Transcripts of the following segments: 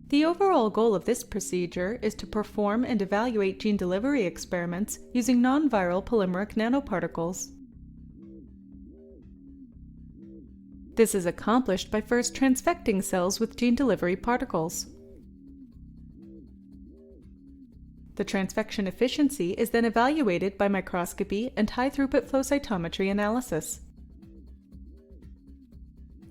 The overall goal of this procedure is to perform and evaluate gene delivery experiments using non-viral polymeric nanoparticles. This is accomplished by first transfecting cells with gene delivery particles. The transfection efficiency is then evaluated by microscopy and high-throughput flow cytometry analysis.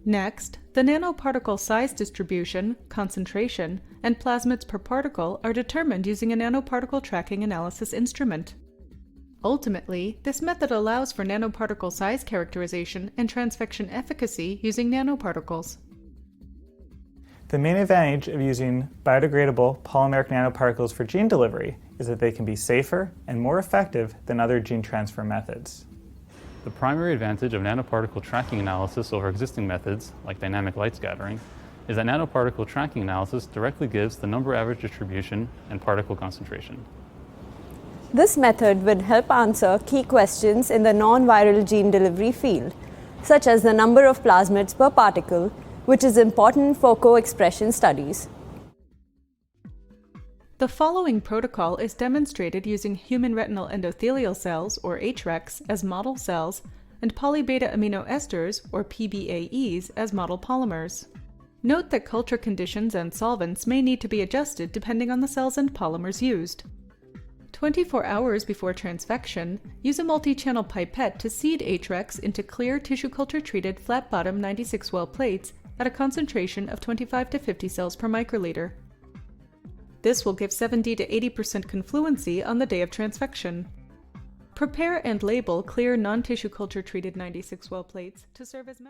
Next, the nanoparticle size distribution, concentration, and plasmids per particle are determined using a nanoparticle tracking analysis instrument. Ultimately, this method allows for nanoparticle size characterization and transfection efficacy using nanoparticles. The main advantage of using biodegradable polymeric nanoparticles for gene delivery is that they can be safer and more effective than other gene transfer methods. The primary advantage of nanoparticle tracking analysis over existing methods, like dynamic light scattering, is that nanoparticle tracking analysis directly gives the number average distribution and particle concentration. This method would help answer key questions in the non-viral gene delivery field, such as the number of plasmids per particle, which is important for co-expression studies. The following protocol is demonstrated using human retinal endothelial cells, or HRECs, as model cells, and polybeta amino esters, or PBAEs, as model polymers. Note that culture conditions and solvents may need to be adjusted depending on the cells and polymers used. 24 hours before transfection, use a multi-channel pipette to seed HRECs into clear tissue culture-treated flat-bottom 96-well plates at a concentration of 25 to 50 cells per microliter. This will give 70 to 80% confluency on the day of transfection. Prepare and label clear non-tissue culture-treated 96-well plates to serve as